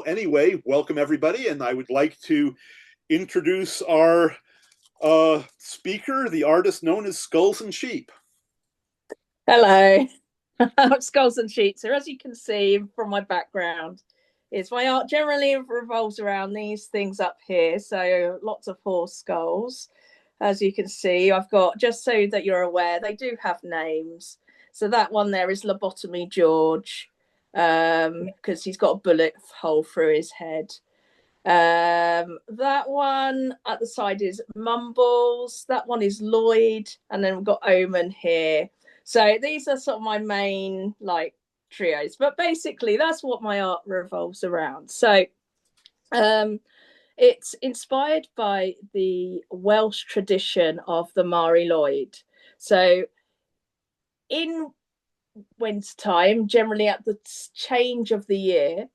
anyway, welcome everybody, and I would like to introduce our speaker, the artist known as Skulls and Sheep. Hello, Skulls and Sheep. So as you can see from my background, is my art generally revolves around these things up here. So lots of horse skulls. As you can see, I've got, just so that you're aware, they do have names. So that one there is Lobotomy George, because he's got a bullet hole through his head. That one at the side is Mumbles. That one is Lloyd, and then we've got Omen here. So these are sort of my main trios, but basically that's what my art revolves around. So it's inspired by the Welsh tradition of the Mari Lwyd. So in wintertime, generally at the change of the year,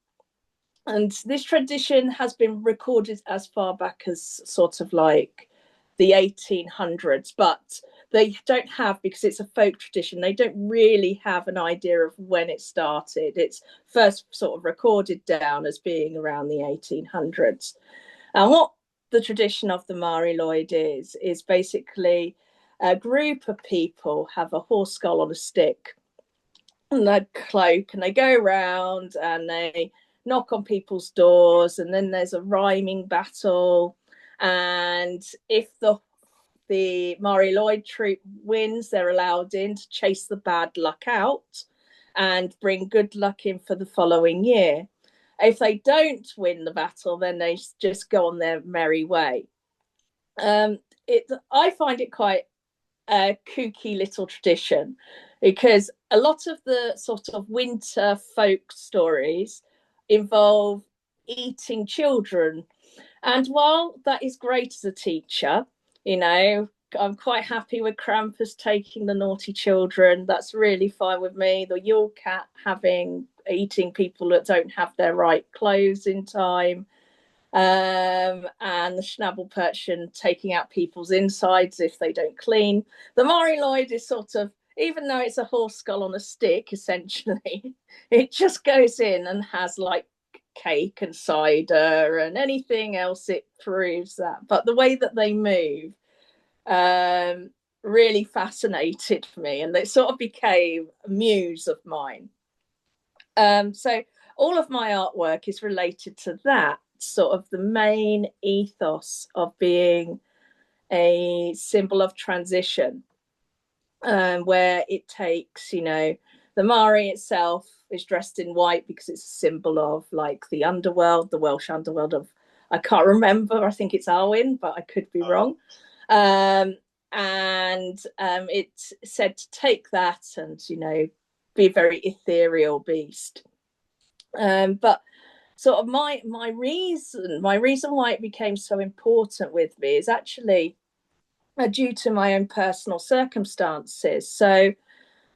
and this tradition has been recorded as far back as sort of like the 1800s, but they don't have, because it's a folk tradition, they don't really have an idea of when it started. It's first sort of recorded down as being around the 1800s. And what the tradition of the Mari Lwyd is basically a group of people have a horse skull on a stick and a cloak, and they go around and they knock on people's doors, and then there's a rhyming battle. And if the Mari Lwyd troop wins, they're allowed in to chase the bad luck out and bring good luck in for the following year. If they don't win the battle, then they just go on their merry way. I find it quite a kooky little tradition, because a lot of the sort of winter folk stories involve eating children. And while that is great as a teacher, I'm quite happy with Krampus taking the naughty children. That's really fine with me. The Yule Cat eating people that don't have their right clothes in time. And the Schnabelperchen taking out people's insides if they don't clean. The Mari Lwyd is sort of, even though it's a horse skull on a stick, essentially, it just goes in and has cake and cider and anything else it proves that. But the way that they move really fascinated me, and it sort of became a muse of mine. So all of my artwork is related to that, sort of the main ethos of being a symbol of transition, where it takes, the Mari itself is dressed in white because it's a symbol of the underworld, the Welsh underworld of, I can't remember, I think it's Arwen, but I could be wrong. It's said to take that and, be a very ethereal beast. But sort of my reason why it became so important with me is actually due to my own personal circumstances. So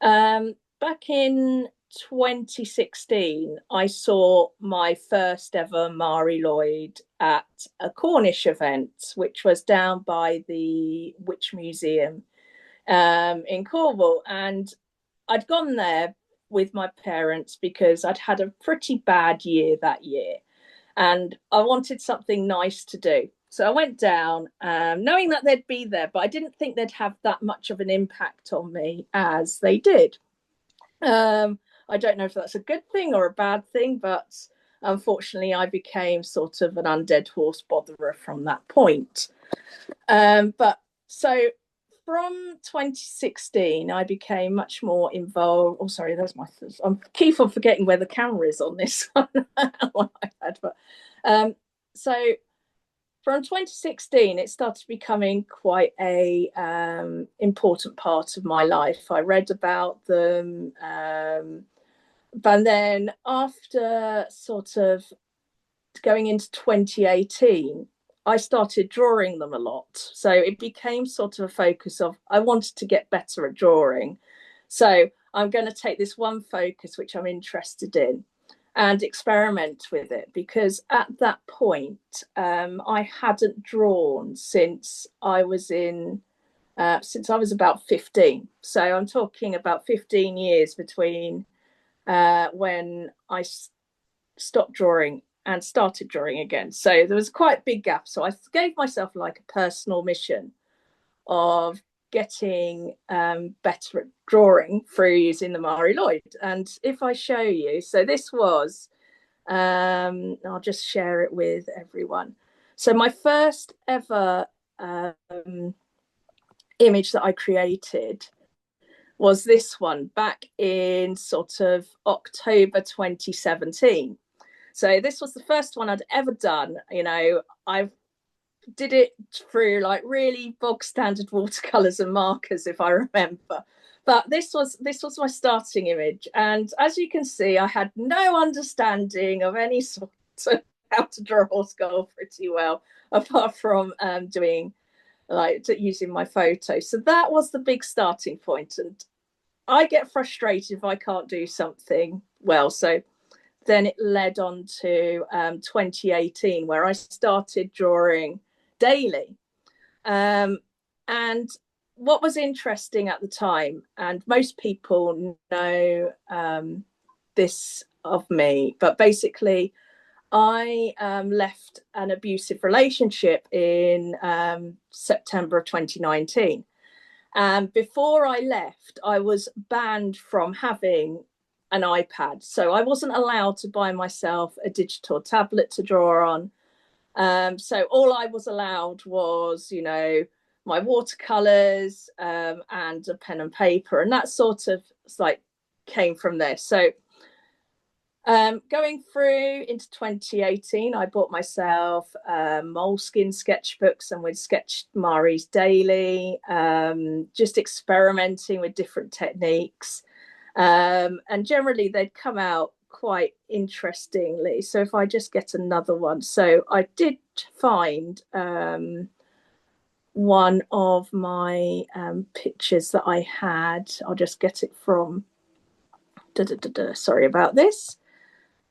back in 2016, I saw my first ever Mari Lwyd at a Cornish event, which was down by the Witch Museum in Cornwall. And I'd gone there with my parents because I'd had a pretty bad year that year, and I wanted something nice to do. So I went down, knowing that they'd be there, but I didn't think they'd have that much of an impact on me as they did. I don't know if that's a good thing or a bad thing, but unfortunately I became sort of an undead horse botherer from that point. But so from 2016, I became much more involved. Oh, sorry, that's my. I keep on forgetting where the camera is on this one. So from 2016, it started becoming quite a important part of my life. I read about them, but then after sort of going into 2018, I started drawing them a lot. So it became sort of a focus of, I wanted to get better at drawing. So I'm going to take this one focus, which I'm interested in, and experiment with it, because at that point, I hadn't drawn since I was about 15. So I'm talking about 15 years between when I stopped drawing and started drawing again. So there was quite a big gap. So I gave myself like a personal mission of getting better at drawing through using the Mari Lwyd. And if I show you, so this was, I'll just share it with everyone. So my first ever image that I created was this one back in sort of October 2017. So this was the first one I'd ever done. You know, I did it through like really bog standard watercolors and markers, if I remember. But this was my starting image. And as you can see, I had no understanding of any sort of how to draw a horse skull pretty well, apart from doing like using my photo. So that was the big starting point. And I get frustrated if I can't do something well. So then it led on to 2018, where I started drawing daily. And what was interesting at the time, and most people know this of me, but basically I left an abusive relationship in September of 2019. And before I left, I was banned from having an iPad. So I wasn't allowed to buy myself a digital tablet to draw on. So all I was allowed was, you know, my watercolors and a pen and paper. And that sort of like came from there. So going through into 2018, I bought myself moleskin sketchbooks and we'd sketched Mari's daily, just experimenting with different techniques. And generally they'd come out quite interestingly. So if I just get another one. So I did find one of my pictures that I had. I'll just get it from, sorry about this.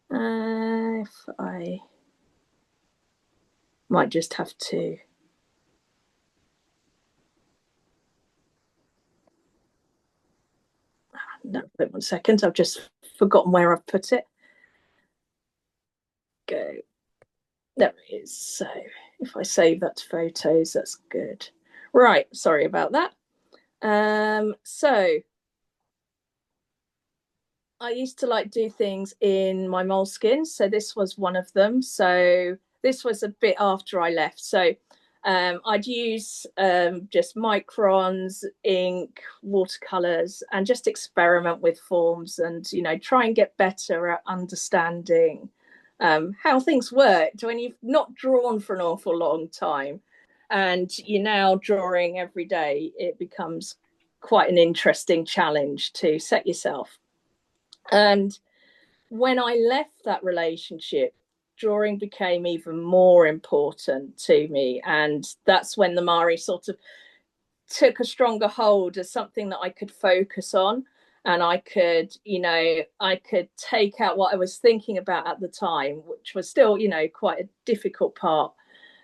If I might just have to no, wait 1 second, I've just forgotten where I've put it. Go, there it is. So if I save that to photos, that's good. Right, sorry about that. So I used to like do things in my moleskins. So this was one of them. So this was a bit after I left. So I'd use just microns, ink, watercolors, and just experiment with forms and, you know, try and get better at understanding how things worked when you've not drawn for an awful long time and you're now drawing every day. It becomes quite an interesting challenge to set yourself. And when I left that relationship, drawing became even more important to me. And that's when the Mari sort of took a stronger hold as something that I could focus on. And I could, you know, I could take out what I was thinking about at the time, which was still, you know, quite a difficult part,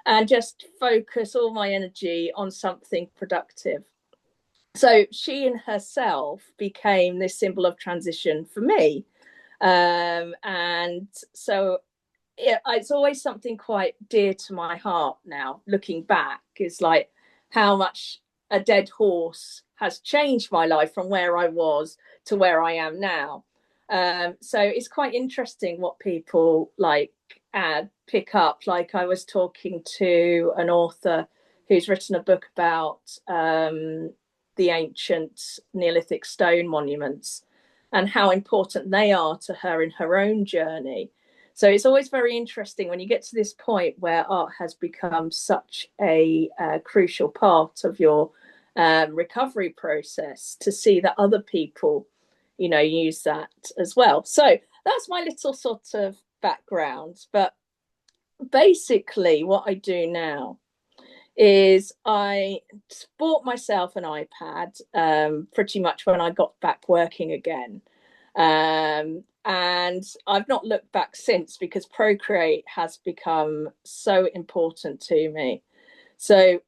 and just focus all my energy on something productive. So she in herself became this symbol of transition for me. And so it's always something quite dear to my heart now, looking back, is like how much a dead horse has changed my life from where I was to where I am now. So it's quite interesting what people like pick up. Like I was talking to an author who's written a book about the ancient Neolithic stone monuments and how important they are to her in her own journey. So it's always very interesting when you get to this point where art has become such a crucial part of your recovery process, to see that other people, you know, use that as well. So that's my little sort of background. But basically what I do now is I bought myself an iPad pretty much when I got back working again. And I've not looked back since, because Procreate has become so important to me. So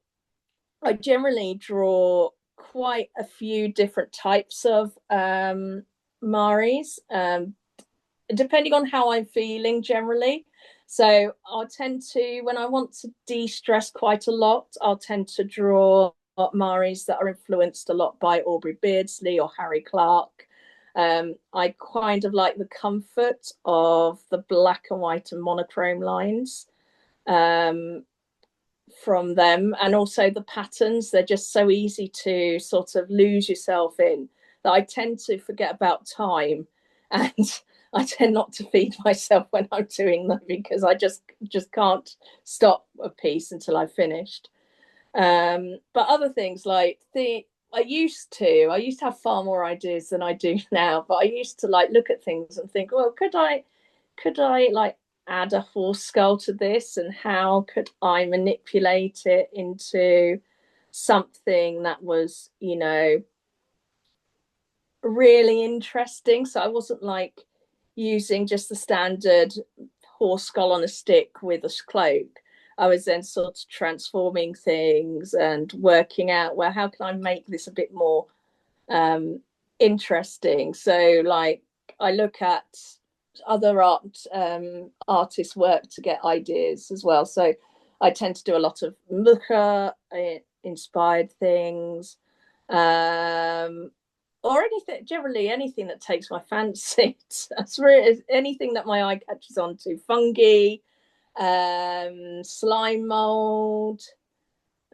I generally draw quite a few different types of Maris, depending on how I'm feeling generally. So I'll tend to, when I want to de-stress quite a lot, I'll tend to draw Maris that are influenced a lot by Aubrey Beardsley or Harry Clarke. I kind of like the comfort of the black and white and monochrome lines from them, and also the patterns. They're just so easy to sort of lose yourself in that I tend to forget about time, and I tend not to feed myself when I'm doing them because I just can't stop a piece until I've finished. But other things like I used to have far more ideas than I do now, but I used to like look at things and think, well, could I like add a horse skull to this, and how could I manipulate it into something that was, you know, really interesting. So I wasn't like using just the standard horse skull on a stick with a cloak. I was then sort of transforming things and working out, well, how can I make this a bit more interesting? So like I look at other artists' work to get ideas as well. So I tend to do a lot of mucha inspired things, or anything, generally anything that takes my fancy. That's really anything that my eye catches on to. Fungi, slime mold,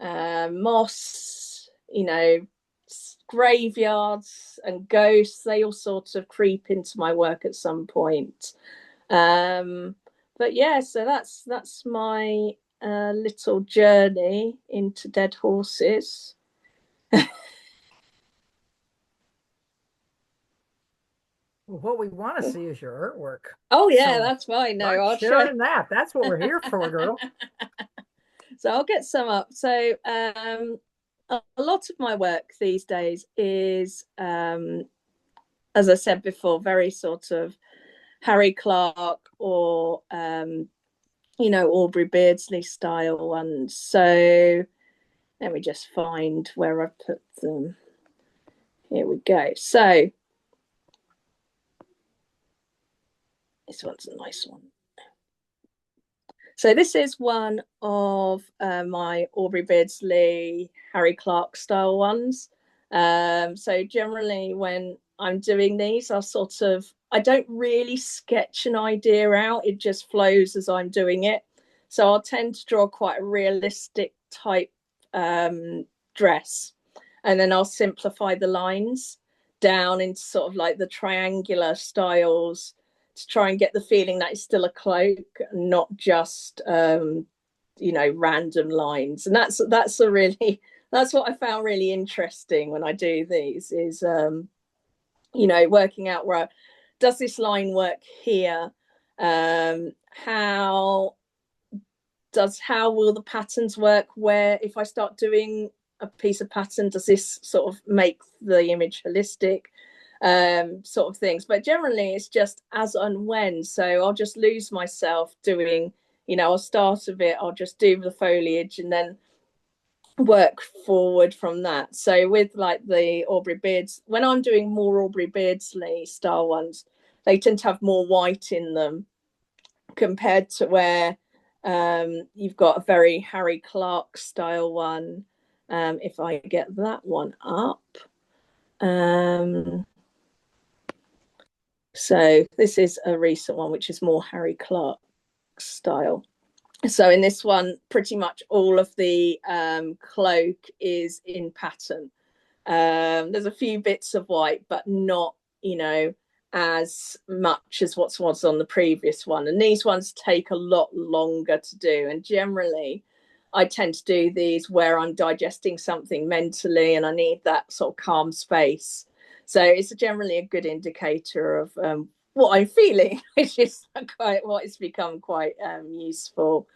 moss, you know, graveyards and ghosts. They all sort of creep into my work at some point. But yeah, so that's my little journey into dead horses. What we want to see is your artwork. Oh yeah, so that's fine. No, I'll show that. That's what we're here for, girl. So I'll get some up. So a lot of my work these days is, as I said before, very sort of Harry Clarke or you know, Aubrey Beardsley style ones. So let me just find where I put them. Here we go. So this one's a nice one. So this is one of my Aubrey Beardsley, Harry Clarke style ones. So generally when I'm doing these, I don't really sketch an idea out. It just flows as I'm doing it. So I'll tend to draw quite a realistic type dress. And then I'll simplify the lines down into sort of like the triangular styles to try and get the feeling that it's still a cloak, not just you know, random lines. And that's what I found really interesting when I do these is you know, working out where does this line work here, how will the patterns work, where if I start doing a piece of pattern, does this sort of make the image holistic, sort of things. But generally it's just as and when. So I'll just lose myself doing, you know, I'll start a bit, I'll just do the foliage and then work forward from that. So with like the Aubrey Beards, when I'm doing more Aubrey Beardsley style ones, they tend to have more white in them compared to where you've got a very Harry Clarke style one. If I get that one up. So this is a recent one, which is more Harry Clarke style. So in this one, pretty much all of the cloak is in pattern. There's a few bits of white, but not, you know, as much as what was on the previous one. And these ones take a lot longer to do. And generally, I tend to do these where I'm digesting something mentally and I need that sort of calm space. So it's generally a good indicator of what I'm feeling, which is quite what has become quite useful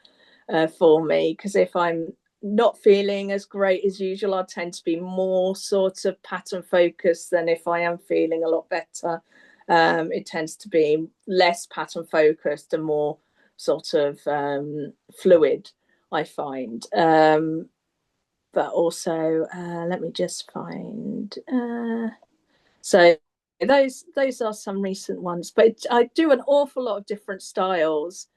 for me. Because if I'm not feeling as great as usual, I tend to be more sort of pattern focused than if I am feeling a lot better. It tends to be less pattern focused and more sort of fluid, I find. But also, let me just find. So those are some recent ones, but I do an awful lot of different styles.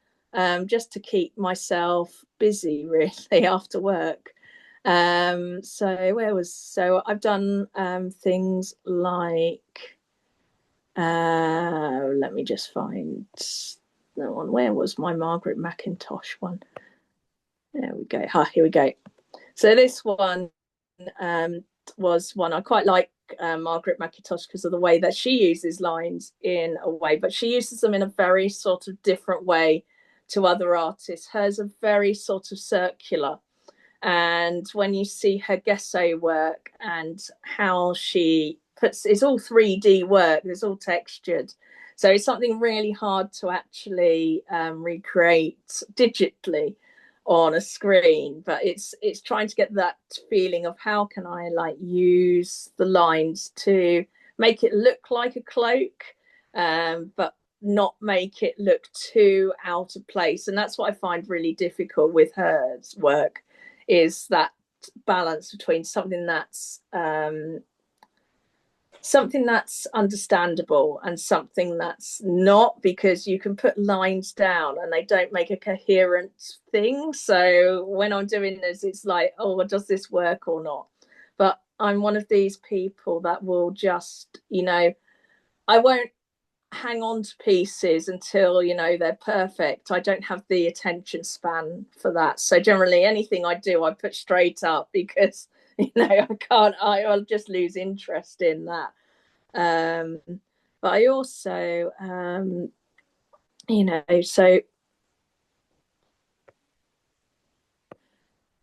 just to keep myself busy really after work. So I've done things like, let me just find that one. Where was my Margaret McIntosh one? There we go. Here we go. So this one was one I quite like, Margaret McIntosh, because of the way that she uses lines in a way, but she uses them in a very sort of different way to other artists. Hers are very sort of circular. And when you see her gesso work and how she puts, it's all 3D work, it's all textured. So it's something really hard to actually recreate digitally on a screen, but it's trying to get that feeling of how can I like use the lines to make it look like a cloak, but not make it look too out of place. And that's what I find really difficult with her work, is that balance between something that's understandable and something that's not, because you can put lines down and they don't make a coherent thing. So when I'm doing this, it's like, oh, well, does this work or not? But I'm one of these people that will just, I won't hang on to pieces until they're perfect. I don't have the attention span for that. So generally anything I do, I put straight up, because I'll just lose interest in that. But I also so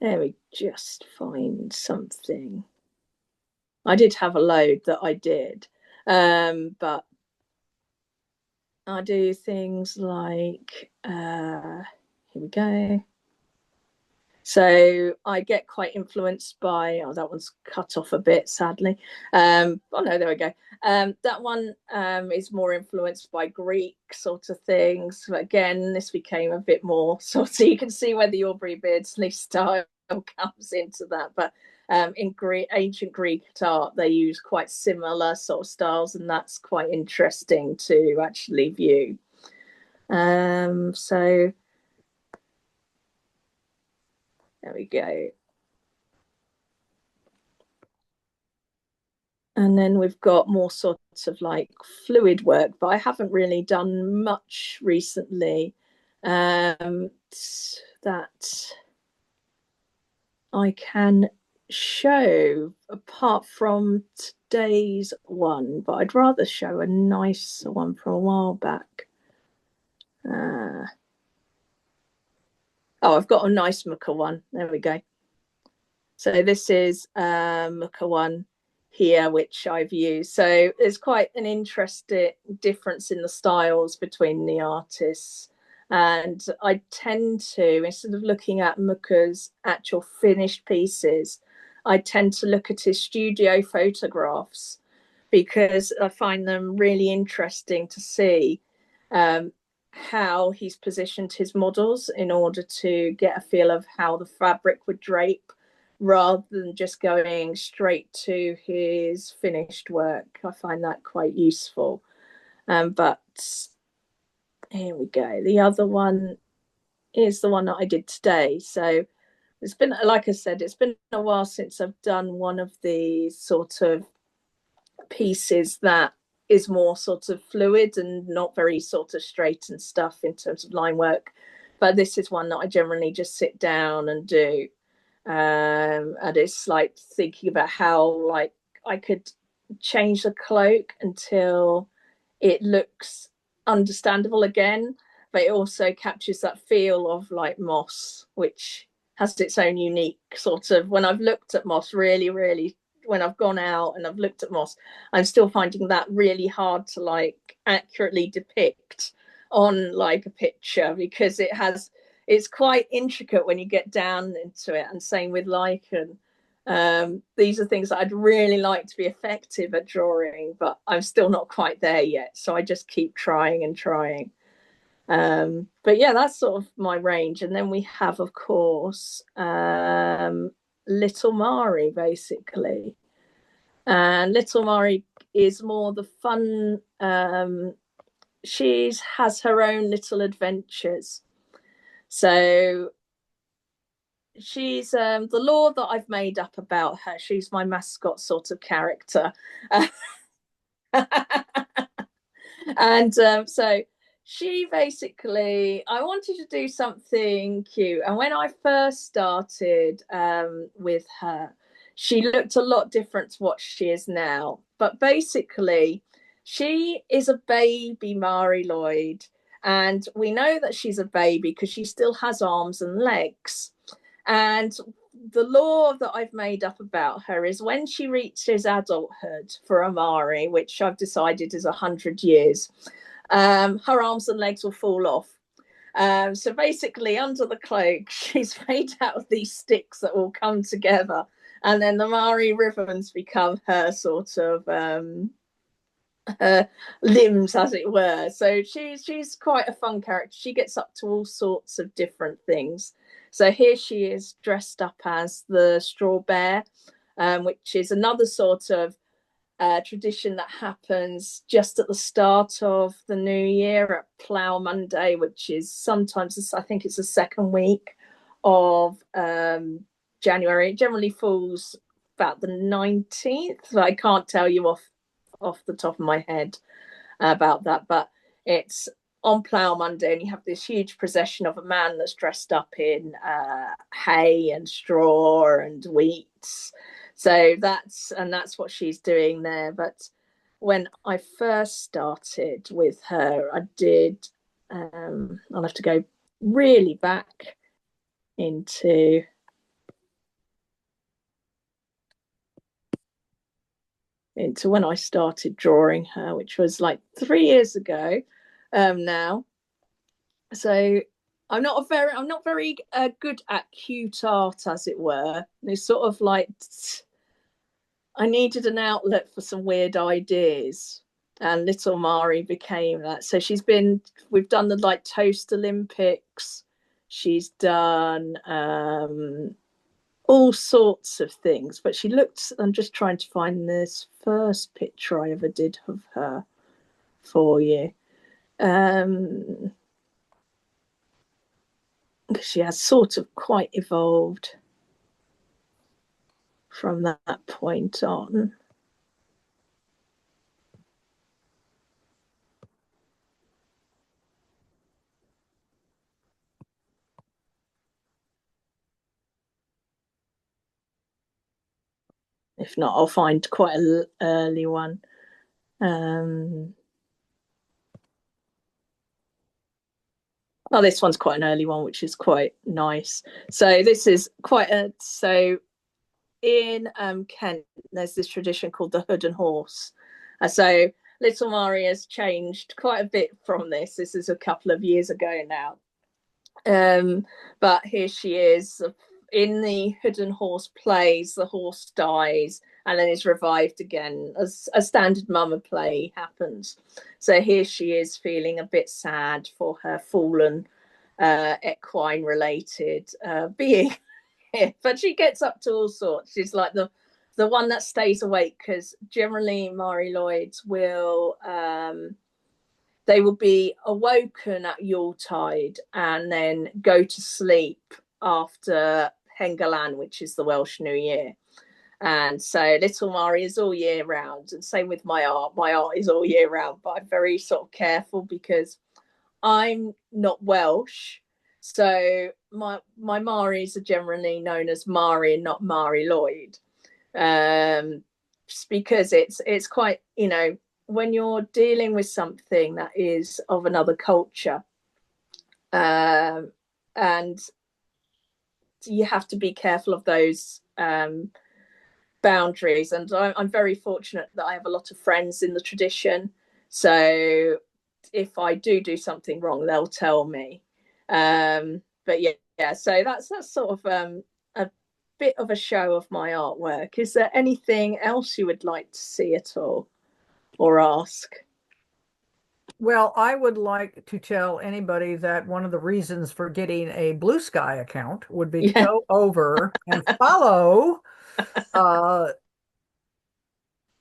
there, we just find something. I did have a load that I did, but I do things like here we go. So I get quite influenced by, that one's cut off a bit, sadly. Oh no, there we go. That one is more influenced by Greek sort of things. But again, this became a bit more sort of, you can see where the Aubrey Beardsley style comes into that. But in ancient Greek art, they use quite similar sort of styles, and that's quite interesting to actually view. So there we go. And then we've got more sorts of like fluid work, but I haven't really done much recently that I can show apart from today's one, but I'd rather show a nice one from a while back. I've got a nice Mucka one. There we go. So this is Mucka one here, which I've used. So there's quite an interesting difference in the styles between the artists. And I tend to, instead of looking at Mucka's actual finished pieces, I tend to look at his studio photographs, because I find them really interesting to see how he's positioned his models in order to get a feel of how the fabric would drape, rather than just going straight to his finished work. I find that quite useful. But here we go. The other one is the one that I did today. So it's been, like I said, it's been a while since I've done one of these sort of pieces that is more sort of fluid and not very sort of straight and stuff in terms of line work. But this is one that I generally just sit down and do. And it's like thinking about how like I could change the cloak until it looks understandable again, but it also captures that feel of like moss, which has its own unique sort of, when I've looked at moss really, when I've gone out and I've looked at moss, I'm still finding that really hard to like accurately depict on like a picture, because it's quite intricate when you get down into it. And same with lichen. These are things that I'd really like to be effective at drawing, but I'm still not quite there yet. So I just keep trying and trying. But yeah, that's sort of my range. And then we have, of course, Little Mari, basically. And Little Mari is more the fun. She has her own little adventures. So she's the lore that I've made up about her. She's my mascot sort of character. And so she basically, I wanted to do something cute. And when I first started with her, she looked a lot different to what she is now. But basically, she is a baby Mari Lwyd. And we know that she's a baby because she still has arms and legs. And the lore that I've made up about her is when she reaches adulthood for Amari, which I've decided is 100 years, her arms and legs will fall off. So basically, under the cloak, she's made out of these sticks that will come together, and then the Mari ribbons become her sort of her limbs, as it were. So she's quite a fun character. She gets up to all sorts of different things. So here she is dressed up as the straw bear, which is another sort of tradition that happens just at the start of the new year at Plough Monday, which is sometimes, I think it's the second week of January. It generally falls about the 19th. So I can't tell you off the top of my head about that, but it's on Plough Monday, and you have this huge procession of a man that's dressed up in hay and straw and wheat. So that's what she's doing there. But when I first started with her, I did I'll have to go really back into when I started drawing her, which was like 3 years ago now. So I'm not very good at cute art, as it were. It's sort of like I needed an outlet for some weird ideas, and Little Mari became that. So we've done the like Toast Olympics. She's done all sorts of things, but I'm just trying to find this first picture I ever did of her for you. She has sort of quite evolved from that point on. If not, I'll find quite an early one. This one's quite an early one, which is quite nice. So this is in Kent, there's this tradition called the Hood and Horse. So Little Mari has changed quite a bit from this. This is a couple of years ago now. But here she is in the Hood and Horse plays. The horse dies and then is revived again, as a standard mama play happens. So here she is feeling a bit sad for her fallen equine related being. But she gets up to all sorts. She's like the one that stays awake, because generally Mari Lwyd will they will be awoken at Yuletide and then go to sleep after Hengalan, which is the Welsh New Year. And so Little Mari is all year round, and same with my art. My art is all year round, but I'm very sort of careful because I'm not Welsh. So my Maris are generally known as Mari and not Mari Lwyd, just because it's quite, when you're dealing with something that is of another culture, and you have to be careful of those boundaries. And I'm very fortunate that I have a lot of friends in the tradition. So if I do something wrong, they'll tell me. But yeah, so that's sort of a bit of a show of my artwork. Is there anything else you would like to see at all or ask? Well, I would like to tell anybody that one of the reasons for getting a Blue Sky account would be to go over and follow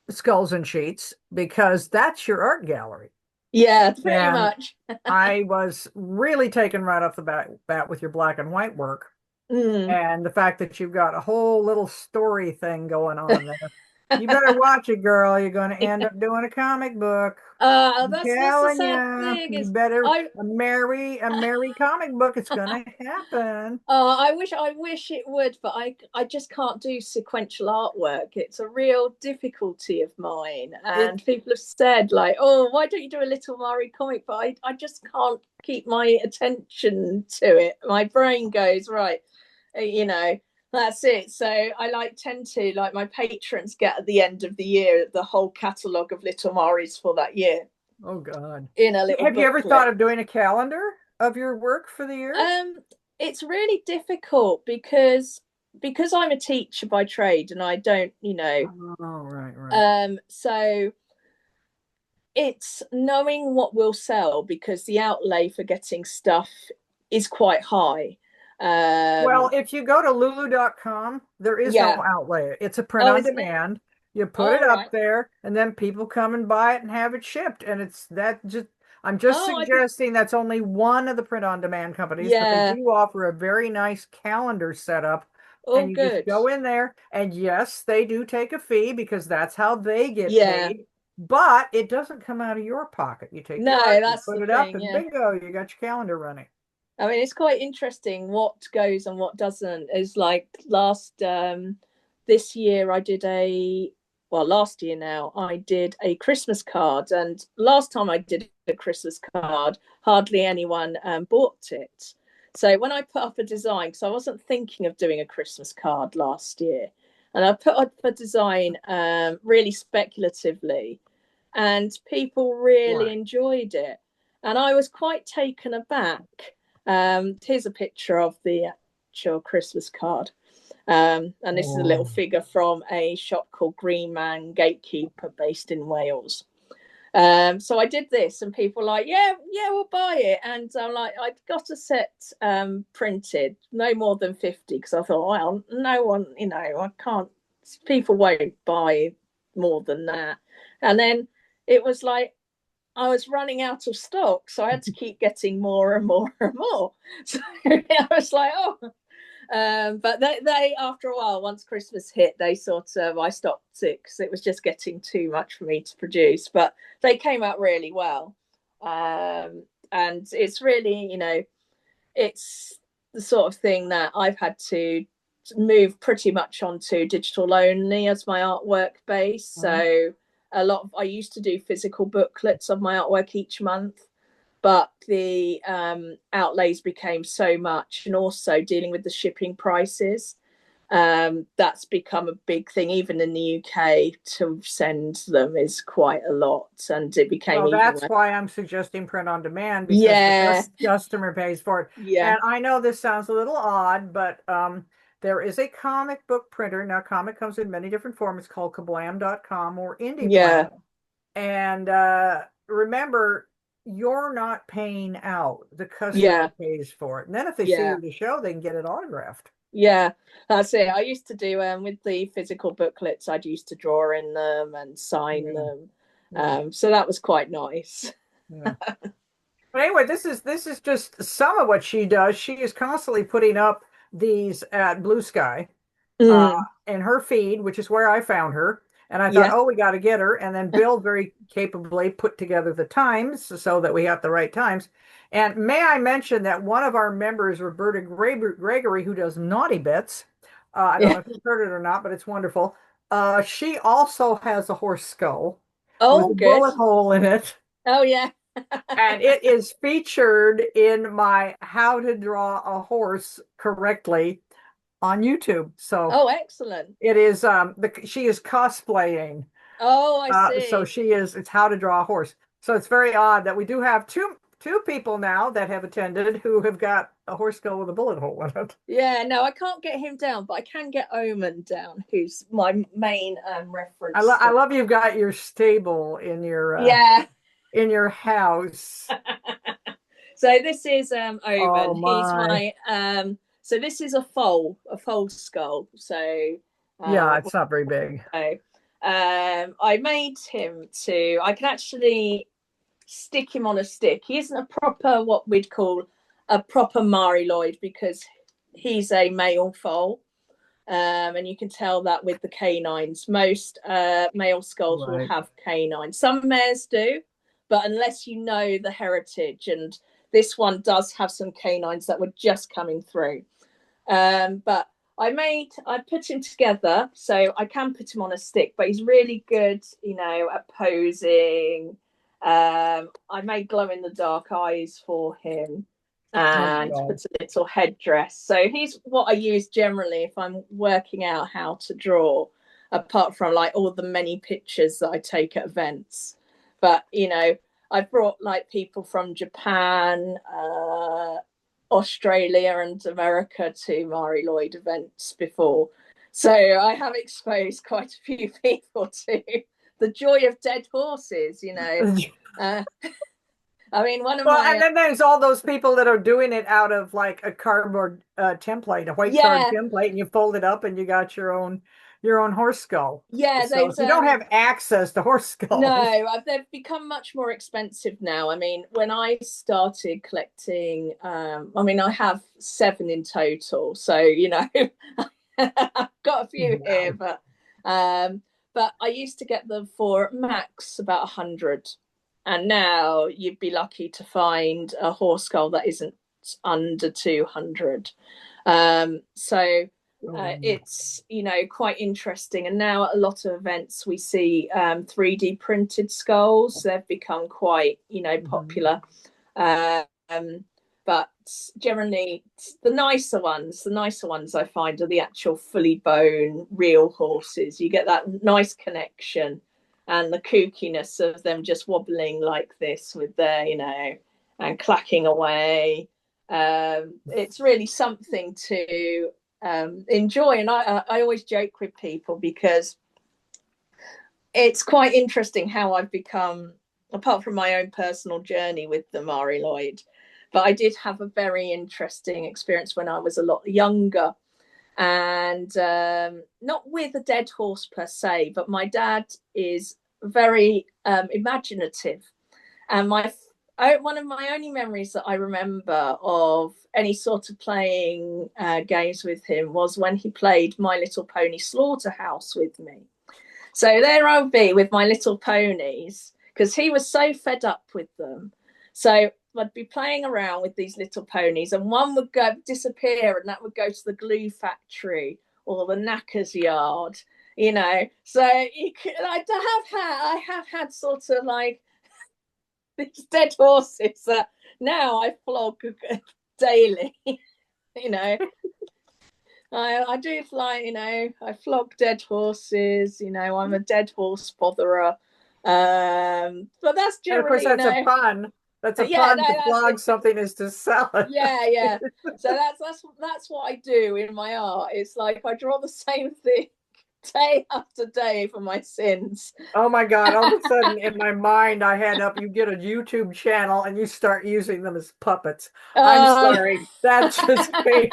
Skulls and Sheets, because that's your art gallery. Yeah, pretty And much. I was really taken right off the bat with your black and white work. Mm. And the fact that you've got a whole little story thing going on there. You better watch it, girl. You're going to end up doing a comic book. I'm That's the telling sad you, thing you is better I a merry comic book. It's going to happen. I wish it would, but I just can't do sequential artwork. It's a real difficulty of mine. And people have said like, oh, why don't you do a little Mari comic? But I just can't keep my attention to it. My brain goes, right, you know, that's it. So I tend to like my patrons get at the end of the year the whole catalogue of little Maris for that year Oh God. in a little Have you ever booklet. thought of doing a calendar of your work for the year? It's really difficult because I'm a teacher by trade and I don't, Oh, right. so it's knowing what will sell because the outlay for getting stuff is quite high. Well, if you go to lulu.com, there is no Yeah. outlay. It's a print Oh, on isn't it? demand. You put it All up right. there, and then people come and buy it and have it shipped. And it's that just, I'm just Oh, I did. suggesting that's only one of the print on demand companies, but they Yeah. do offer a very nice calendar setup. Oh, And you just good. go in there, and yes, they do take a fee because that's how they get Yeah. paid. But it doesn't come out of your pocket. You take your No, art, you that's put the it up, thing. and Yeah. bingo, you got your calendar running. I mean, it's quite interesting what goes and what doesn't. Is like this year I did last year now I did a Christmas card, and last time I did a Christmas card, hardly anyone bought it. So when I put up a design, because I wasn't thinking of doing a Christmas card last year, and I put up a design really speculatively, and people really Right. enjoyed it, and I was quite taken aback. Here's a picture of the actual Christmas card. And this is a little Oh. figure from a shop called Green Man Gatekeeper based in Wales. So I did this, and people were like, yeah, we'll buy it. And I'm like, I'd got a set printed, no more than 50, because I thought, well, no one, I can't, people won't buy more than that. And then it was like, I was running out of stock, so I had to keep getting more and more and more. So I was like, oh. But they after a while, once Christmas hit, they sort of I stopped it because it was just getting too much for me to produce. But they came out really well, and it's really it's the sort of thing that I've had to move pretty much onto digital only as my artwork base. So I used to do physical booklets of my artwork each month, but the outlays became so much, and also dealing with the shipping prices. That's become a big thing, even in the UK. To send them is quite a lot, and it became Well, even that's worse. why I'm suggesting print on demand because Yeah, the customer pays for it. yeah, And I know this sounds a little odd, but there is a comic book printer. Now, comic comes in many different forms called kablam.com or yeah, IndieBlam. And remember, you're not paying out. The customer yeah, pays for it. And then if they see you yeah. at the show, they can get it autographed. Yeah, that's it. I used to do with the physical booklets. I'd used to draw in them and sign Yeah, them, yeah, so that was quite nice. yeah. But anyway, this is just some of what she does. She is constantly putting up these at Blue Sky uh, Mm, in her feed, which is where I found her. And I thought, yeah, oh, we got to get her. And then Bill very capably put together the times so that we have the right times. And may I mention that one of our members, Roberta Gregory, who does Naughty Bits, I don't yeah. know if you've heard it or not, but it's wonderful. She also has a horse skull with Oh, a good. bullet hole in it. Oh, yeah. And it is featured in my How to Draw a Horse Correctly on YouTube. So Oh, excellent. it is she is cosplaying. Oh, I So see. she is it's How to Draw a Horse. So it's very odd that we do have two people now that have attended who have got a horse skull with a bullet hole in it. Yeah, no, I can't get him down, but I can get Omen down, who's my main reference. I love you've got your stable Yeah. in your house. So this is Oh Omen. He's my. my so this is a foal skull. So Yeah, it's not very big. I made him to I can actually stick him on a stick. He isn't a proper, what we'd call a proper Mari Lwyd, because he's a male foal. And you can tell that with the canines. Most male skulls will have canines. Some mares do, but unless you know the heritage, and this one does have some canines that were just coming through. But I put him together, so I can put him on a stick, but he's really good, you know, at posing. I made glow in the dark eyes for him, and put a little headdress. So he's what I use generally if I'm working out how to draw, apart from like all the many pictures that I take at events. But, you know, I've brought like people from Japan, Australia and America to Mari Lwyd events before. So I have exposed quite a few people to the joy of dead horses, you know. I mean, and then there's all those people that are doing it out of like a cardboard template, a white card template, and you fold it up and you got your own horse skull. Yeah, so if you don't have access to horse skulls. No, they've become much more expensive now. I mean, when I started collecting, I mean, I have 7 in total, so you know, I've got a few here, but I used to get them for max about 100. And now you'd be lucky to find a horse skull that isn't under 200. It's, you know, quite interesting. And now at a lot of events we see 3D printed skulls. They've become quite, you know, popular. But generally the nicer ones I find are the actual fully bone real horses. You get that nice connection. And the kookiness of them just wobbling like this with their, you know, and clacking away. It's really something to enjoy. And I always joke with people because it's quite interesting how I've become, apart from my own personal journey with the Mari Lwyd, but I did have a very interesting experience when I was a lot younger. And not with a dead horse per se, but my dad is very imaginative, and one of my only memories that I remember of any sort of playing games with him was when he played My Little Pony Slaughterhouse with me. So there I'll be with my little ponies, because he was so fed up with them. So I'd be playing around with these little ponies, and one would go disappear, and that would go to the glue factory or the knacker's yard, you know. So I have had sort of like these dead horses that now I flog daily, you know. I do like, you know, I flog dead horses, you know. I'm a dead horse botherer, but that's generally, and of course that's a pun. That's a pun. To flog something is to sell it. Yeah. So that's what I do in my art. It's like I draw the same thing day after day for my sins. Oh my God. All of a sudden in my mind I had up, you get a YouTube channel and you start using them as puppets. I'm sorry. That's just me.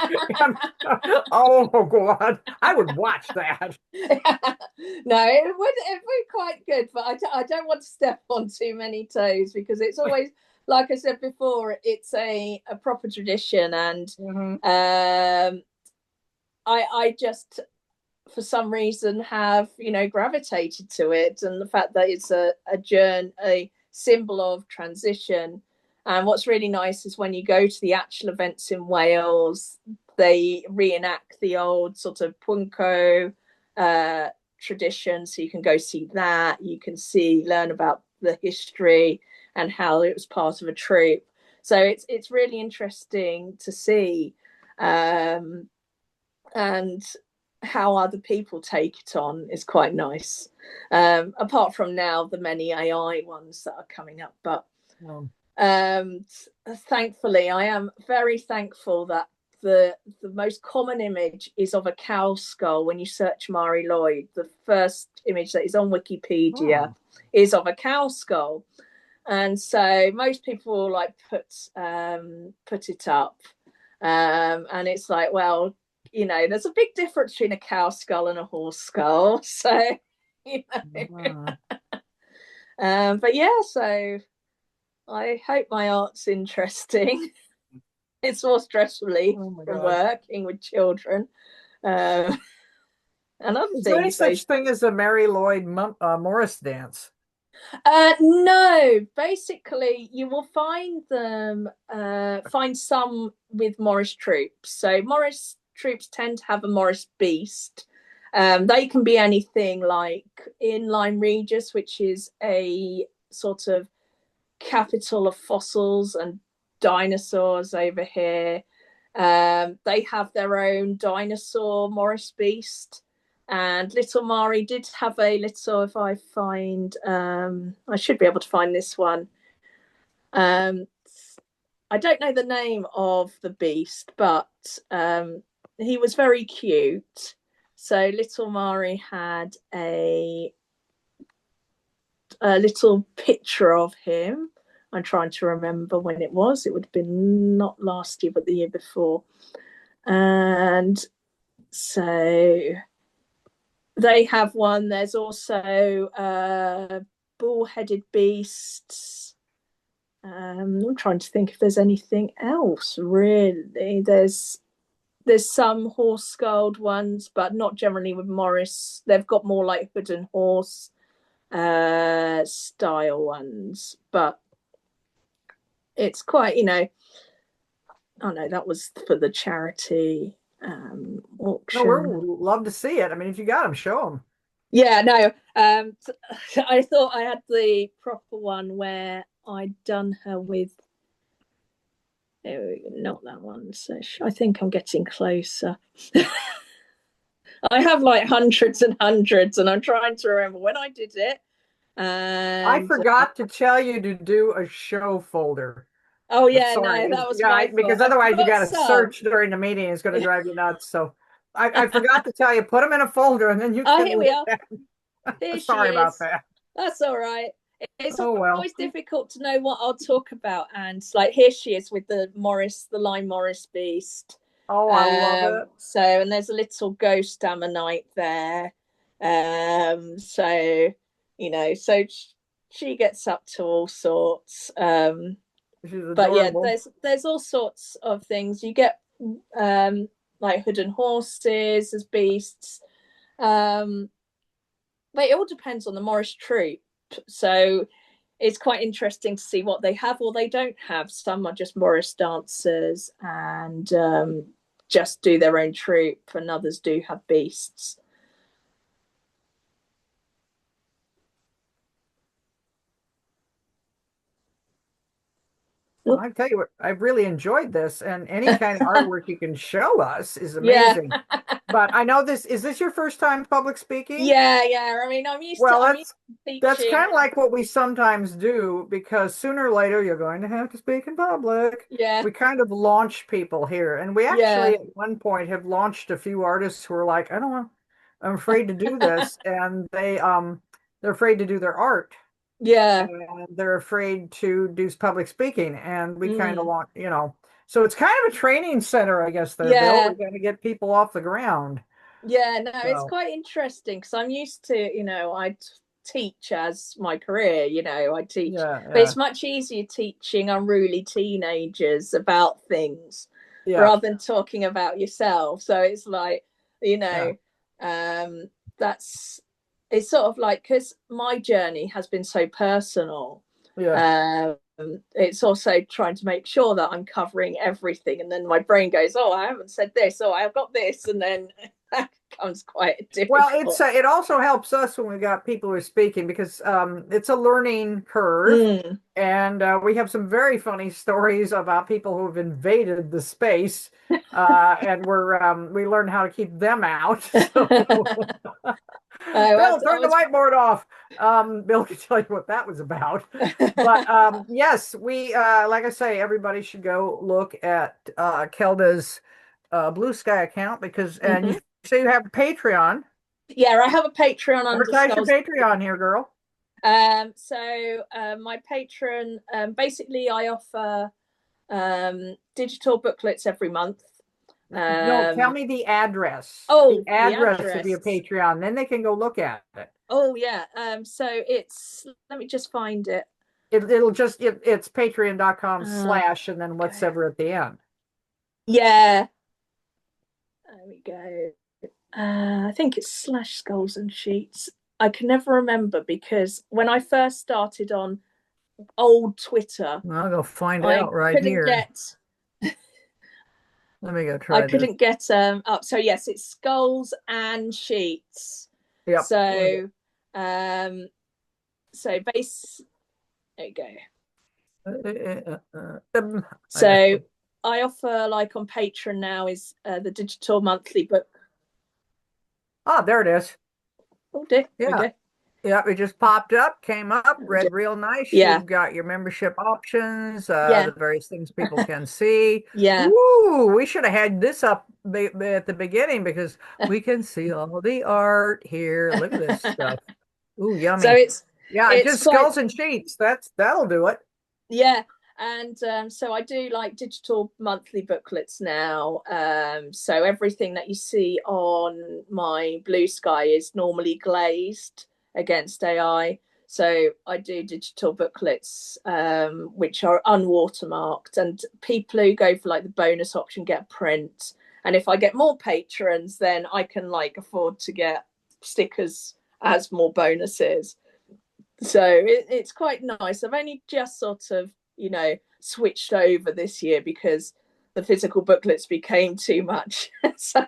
Oh God. I would watch that. No, it would be quite good, but I don't want to step on too many toes, because it's always, like I said before, it's a proper tradition, and I just, for some reason, have, you know, gravitated to it, and the fact that it's a symbol of transition. And what's really nice is when you go to the actual events in Wales, they reenact the old sort of Pwnco tradition, so you can go see that. You can learn about the history and how it was part of a troupe. So it's really interesting to see, and how other people take it on is quite nice. Apart from now the many AI ones that are coming up, but thankfully I am very thankful that the most common image is of a cow skull. When you search Mari Lwyd, the first image that is on Wikipedia is of a cow skull, and so most people will like put it up, and it's like, well, you know, there's a big difference between a cow skull and a horse skull, so you know. But yeah, so I hope my art's interesting. It's more stressfully from working with children. And other Is things. there any such thing as a Mari Lwyd Morris dance? No, basically you will find them, find some with Morris troops. So Morris troops tend to have a Morris beast. They can be anything like inline Regis, which is a sort of capital of fossils and dinosaurs over here. They have their own dinosaur Morris beast. And little Mari did have a little, if I find, I should be able to find this one. I don't know the name of the beast, but he was very cute. So little Mari had a little picture of him. I'm trying to remember when it was. It would have been not last year, but the year before. And so they have one. There's also bull-headed beasts. I'm trying to think if there's anything else really. There's some horse-skulled ones, but not generally with Morris. They've got more like hood and horse style ones, but it's quite, oh no, that was for the charity auction. No, we'd love to see it. I mean, if you got them, show them. Yeah, no. I thought I had the proper one where I'd done her with. Not that one. So I think I'm getting closer. I have like hundreds and hundreds, and I'm trying to remember when I did it. And I forgot to tell you to do a show folder. Oh yeah, no, that was my fault. Because otherwise you got to search during the meeting. It's going to drive you nuts. So I forgot to tell you, put them in a folder, and then you can. Oh, here we are. Sorry about that. That's all right. It's well. always difficult to know what I'll talk about, and like here she is with the Lime Morris beast. Oh, I love it. So, and there's a little ghost ammonite there. So so she gets up to all sorts. But yeah, there's all sorts of things. You get like hood and horses as beasts. But it all depends on the Morris troop. So it's quite interesting to see what they have or they don't have. Some are just Morris dancers and just do their own troop, and others do have beasts. Well, I tell you what, I've really enjoyed this, and any kind of artwork you can show us is amazing. Yeah. But I know is this your first time public speaking? Yeah. I mean, I'm used to teaching. That's kind of like what we sometimes do, because sooner or later you're going to have to speak in public. Yeah. We kind of launch people here, and we actually at one point have launched a few artists who are like, I'm afraid to do this, and they're afraid to do their art. Yeah, and they're afraid to do public speaking, and we kind of want, so it's kind of a training center, I guess. Bill, we're going to get people off the ground. Yeah, no, it's quite interesting because I'm used to, I teach as my career. I teach, but it's much easier teaching unruly teenagers about things rather than talking about yourself. So it's like, it's sort of like, because my journey has been so personal. It's also trying to make sure that I'm covering everything, and then my brain goes, oh, I haven't said this, oh, I've got this, and then that becomes quite difficult. Well, it also helps us when we've got people who are speaking, because it's a learning curve, and we have some very funny stories about people who have invaded the space, and we learn how to keep them out. So. Bill, turn the whiteboard off. Bill can tell you what that was about. But yes, we like I say, everybody should go look at Kelda's Blue Sky account, because and you say you have a Patreon. Yeah, I have a Patreon. Advertise your Patreon here, girl. So my Patreon, basically I offer digital booklets every month. No, tell me the address. Oh, the address of your Patreon. Then they can go look at it. Oh yeah. So it's, let me just find it. It'll just it's patreon.com / and then whatever at the end. Yeah. There we go. I think it's / skulls and sheets. I can never remember because when I first started on old Twitter, I'll go find out right here. Let me go try. I couldn't get up. So yes, it's skulls and sheets. Yep. So so base. There you go. So I offer, like, on Patreon now is the digital monthly book. Oh, there it is. Oh, dear. Yeah. Yeah, it just popped up, came up, read real nice. Yeah. You've got your membership options, Yeah. the various things people can see. Yeah. Ooh, we should have had this up at the beginning because we can see all the art here. Look at this stuff. Ooh, yummy. So it's just skulls and sheets. That'll do it. Yeah. And so I do like digital monthly booklets now. So everything that you see on my Blue Sky is normally glazed against AI. So I do digital booklets which are unwatermarked, and people who go for like the bonus option get a print. And if I get more patrons, then I can like afford to get stickers as more bonuses. So it's quite nice. I've only just sort of, switched over this year because the physical booklets became too much. So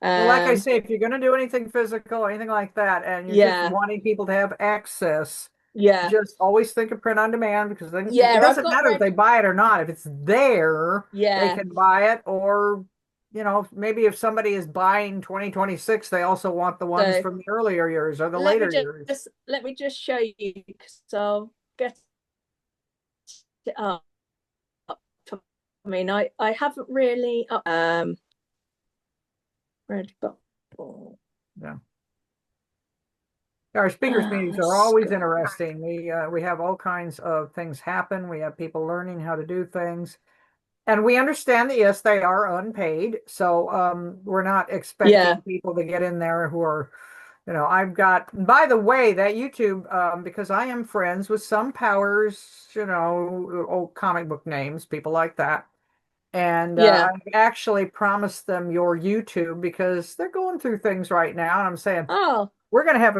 well, like I say, if you're going to do anything physical, anything like that, and you're just wanting people to have access, just always think of print on demand, because then it doesn't matter if they buy it or not. If it's there, they can buy it. Or, maybe if somebody is buying 2026, they also want the ones from the earlier years or the later years. Let me just show you, because I'll get it up. I mean, I haven't really Red bubble. Yeah. Our speakers meetings are always interesting. We have all kinds of things happen. We have people learning how to do things. And we understand that, yes, they are unpaid. So we're not expecting people to get in there who are, I've got, by the way, that YouTube, because I am friends with some powers, old comic book names, people like that. And I actually promised them your YouTube because they're going through things right now. And I'm saying, we're going to have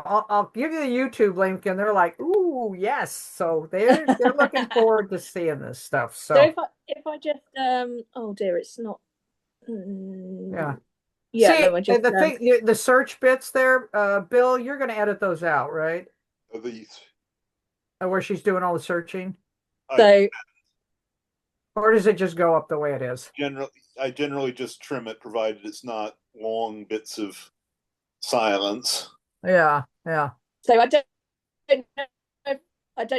I'll give you the YouTube link. And they're like, ooh, yes. So they're looking forward to seeing this stuff. So if I just, oh dear, it's not. Yeah. Yeah. See, no, just, the search bits there, Bill, you're going to edit those out, right? These. Where she's doing all the searching. So. Or does it just go up the way it is? I generally just trim it, provided it's not long bits of silence. Yeah. So I don't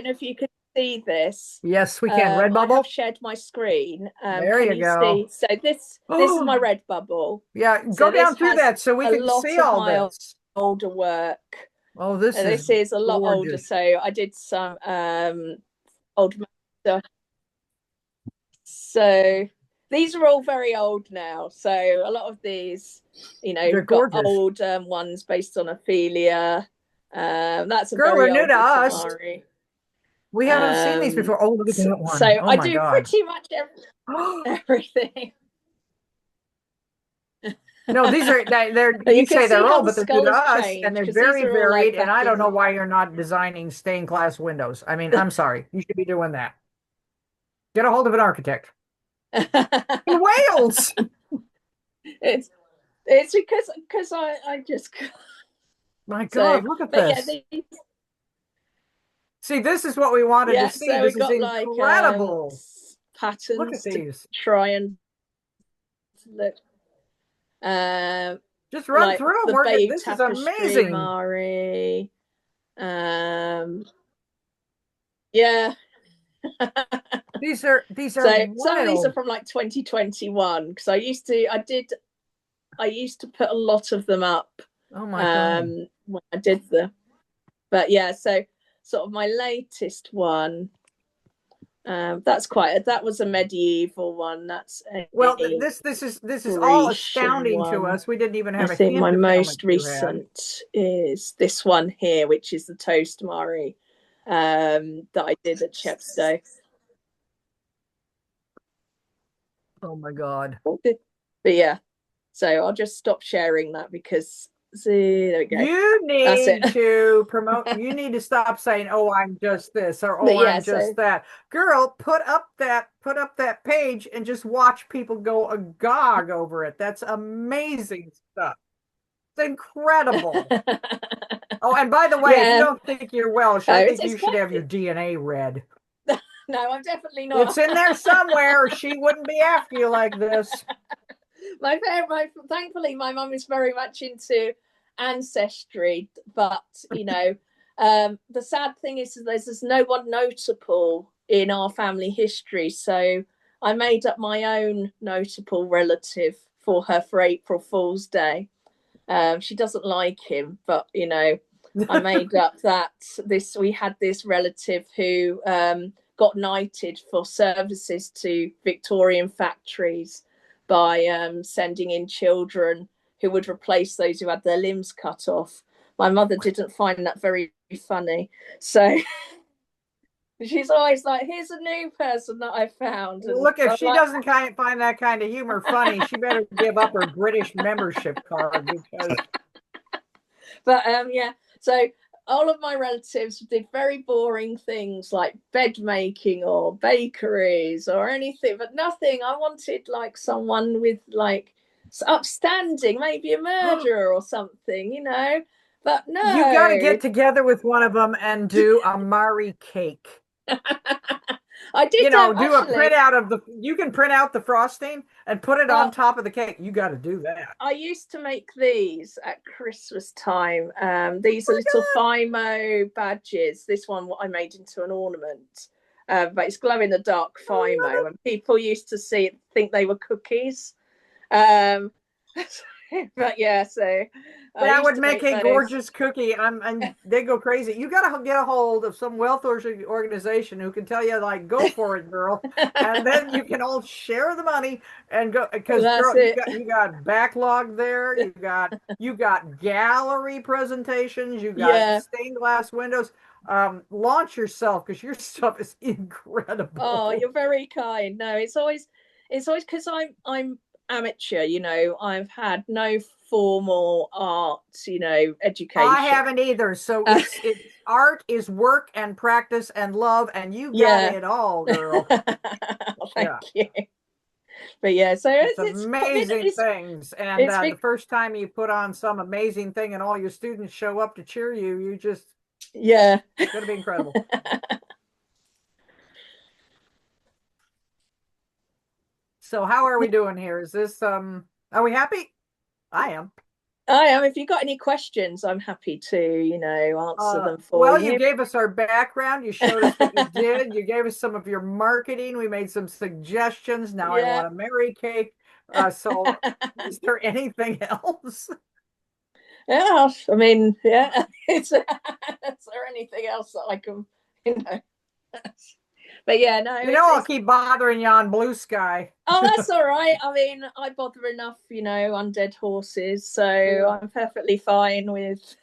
know if you can see this. Yes, we can. Redbubble. I have shared my screen. There you go. See? So this is my Redbubble. Yeah, go down through that so we can see all this. Older work. Oh, this is a lot older. So I did some old. So these are all very old now. So a lot of these, got old ones based on Ophelia. That's a girl, very new old to us. Mari. We haven't seen these before. Oh, look at that one. So I do pretty much everything. No, these are you say they're old, but they're new to us, and they're very varied. And I don't know why you're not designing stained glass windows. I mean, I'm sorry, you should be doing that. Get a hold of an architect. In Wales. It's because I just. My God, look at this. See, this is what we wanted to see. So this is incredible. Like, patterns. Look at these. Try and look. Just run through them. This is amazing. Mari. Yeah. These are so wild. Some of these are from like 2021 because I used to put a lot of them up. Oh my God. When I did but yeah, so sort of my latest one, that was a medieval one. That's this is all astounding to us. We didn't even have I think my most recent is this one here, which is the Toast Mari. that I did at Chepstow. Oh my God. But yeah, so I'll just stop sharing that because see, there we go. You That's need it. to promote, you need to stop saying, oh, I'm just this, or But oh, yeah, I'm just so that. Girl, put up that page and just watch people go agog over it. That's amazing stuff. It's incredible. Oh, and by the way, if you yeah, don't think you're Welsh, no, I think it's you should quite have your DNA read. no, I'm definitely not. It's in there somewhere, or she wouldn't be after you like this. Thankfully, my mum is very much into ancestry, but you know, the sad thing is there's no one notable in our family history. So I made up my own notable relative for her for April Fool's Day. She doesn't like him, but you know, I made up that we had this relative who got knighted for services to Victorian factories by sending in children who would replace those who had their limbs cut off. My mother didn't find that very funny, so she's always like, "Here's a new person that I found." And Look, if I'm she like, doesn't find that kind of humor funny, she better give up her British membership card because. But yeah, so all of my relatives did very boring things like bed making or bakeries or anything, but nothing. I wanted like someone with like upstanding, maybe a murderer or something, you know. But You got to no, get together with one of them and do a Mari cake. I did Do a actually. printout of you can print out the frosting and put it on top of the cake. You got to do that. I used to make these at Christmas time. These are little FIMO badges. This one I made into an ornament, but it's glow in the dark FIMO, and people used to think they were cookies. But yeah, so that would make a gorgeous cookie. And they go crazy. You got to get a hold of some wealth organization who can tell you, like, go for it, girl, and then you can all share the money and go. Because girl, you got backlog there. You got gallery presentations. You got stained glass windows. Launch yourself because your stuff is incredible. Oh, you're very kind. No, it's always because I'm amateur. You know, I've had no formal art, you know, education. I haven't either. So it's art is work and practice and love, and you got it all, girl. Thank you. But yeah, so it's amazing things. And the first time you put on some amazing thing and all your students show up to cheer you, you just it's gonna be incredible. So how are we doing here? Is this are we happy? I am. If you got any questions, I'm happy to, you know, answer them for you. Well, you gave us our background. You showed us what you did. You gave us some of your marketing. We made some suggestions. Now I want a Mary cake. So is there anything else? Yeah, I mean, yeah. Is there anything else that I can, you know? But yeah, no. You know, I'll keep bothering you on Blue Sky. Oh, that's all right. I mean, I bother enough, you know, undead horses, so I'm perfectly fine with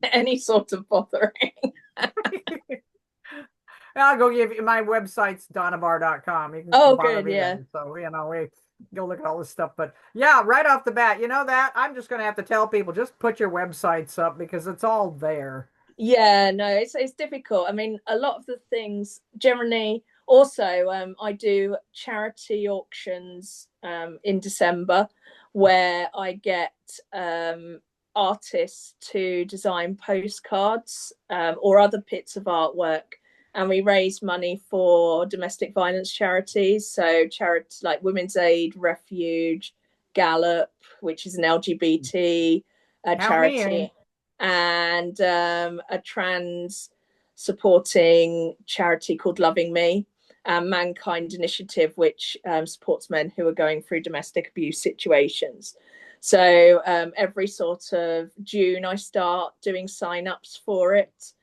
any sort of bothering. I'll go give you my website's donnabar.com. You can good, yeah. there. So, you know, we go look at all this stuff. But yeah, right off the bat, you know that I'm just going to have to tell people just put your websites up because it's all there. Yeah, no, it's difficult. I mean, a lot of the things generally. Also, I do charity auctions in December where I get artists to design postcards or other bits of artwork, and we raise money for domestic violence charities. So charities like Women's Aid, Refuge, Gallup, which is an LGBT charity, and a trans supporting charity called Loving Me, Mankind Initiative, which supports men who are going through domestic abuse situations. So every sort of June I start doing sign-ups for it,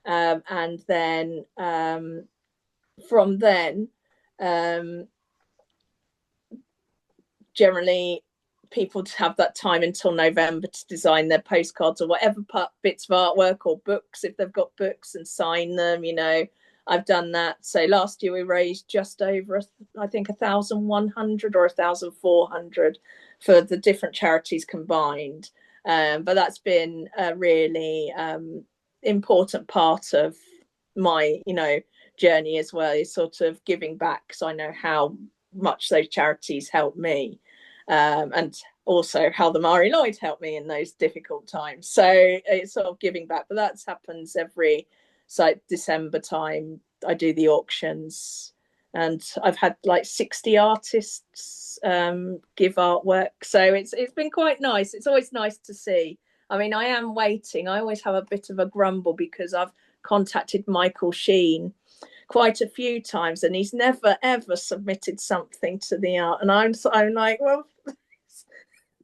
and then from then generally people to have that time until November to design their postcards or whatever bits of artwork or books, if they've got books, and sign them. I've done that. So last year we raised just over, I think, 1,100 or 1,400 for the different charities combined. But that's been a really important part of my, journey as well, is sort of giving back, because I know how much those charities help me. And also how the Mari Lwyd helped me in those difficult times. So it's sort of giving back, but that happens every December time. I do the auctions, and I've had like 60 artists give artwork. So it's been quite nice. It's always nice to see. I mean, I am waiting. I always have a bit of a grumble because I've contacted Michael Sheen quite a few times, and he's never ever submitted something to the art. And I'm like, well,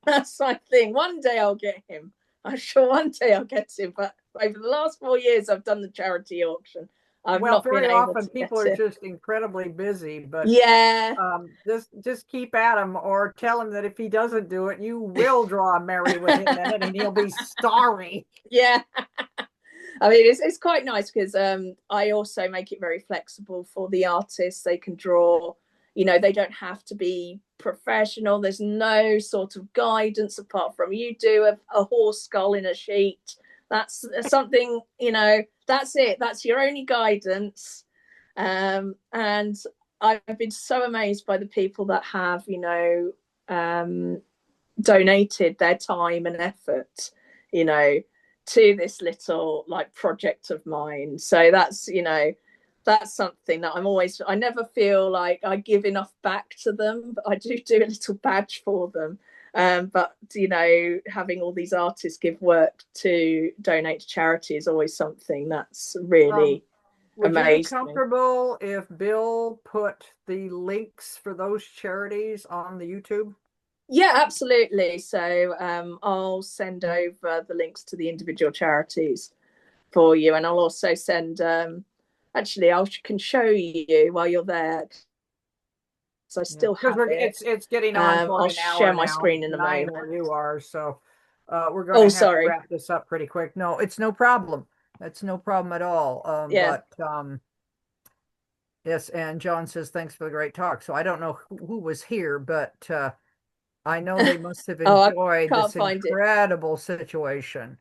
that's my thing. One day I'll get him. I'm sure one day I'll get him. But over the last 4 years, I've done the charity auction. I've not very been able often to people get are it. just incredibly busy, but yeah, just keep at him, or tell him that if he doesn't do it, you will draw a Mary with him in it, and he'll be sorry. Yeah. I mean, it's quite nice because I also make it very flexible for the artists. They can draw, they don't have to be professional. There's no sort of guidance apart from you do a horse skull in a sheet. That's something, that's it. That's your only guidance. And I've been so amazed by the people that have, donated their time and effort, to this little project of mine. So that's something that I never feel like I give enough back to them, but I do a little badge for them. But having all these artists give work to donate to charity is always something that's really amazing. Would you be comfortable if Bill put the links for those charities on the YouTube? Yeah, absolutely. So I'll send over the links to the individual charities for you, and I'll also send. Actually, I can show you while you're there. So I still have it. It's getting on for I'll an hour share my now, screen in a 9 moment. where you are, so we're going to have to wrap this up pretty quick. No, it's no problem. That's no problem at all. Yeah. But yes, and John says thanks for the great talk. So I don't know who was here, but I know they must have enjoyed this incredible situation.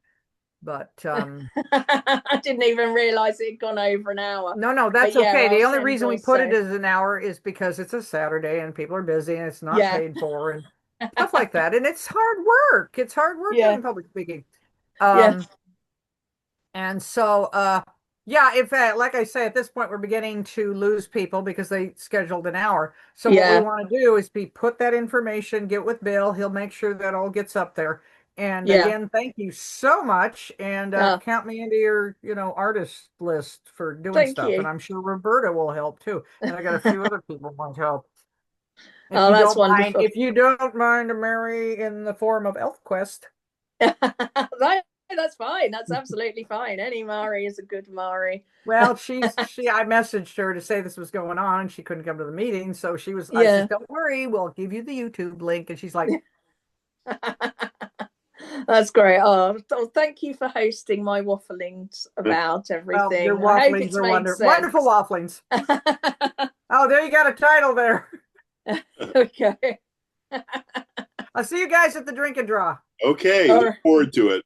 But I didn't even realize it had gone over an hour. No, that's okay. The only reason we put it as an hour is because it's a Saturday and people are busy and it's not paid for and stuff like that. And it's hard work. It's hard work doing public speaking. And so in fact, like I say, at this point we're beginning to lose people because they scheduled an hour. So what we want to do is put that information, get with Bill. He'll make sure that all gets up there. And again, thank you so much. And count me into your, artist list for doing stuff. And I'm sure Roberta will help too. And I got a few other people who want help. That's wonderful. If you don't mind a Mary in the form of ElfQuest. That's fine. That's absolutely fine. Any Mari is a good Mari. Well, I messaged her to say this was going on and she couldn't come to the meeting. So she was, I said, don't worry, we'll give you the YouTube link. And she's like, that's great. Oh, thank you for hosting my wafflings about everything. Well, your wafflings are wonderful wafflings. Oh, there you got a title there. Okay. I'll see you guys at the drink and draw. Okay, look forward to it.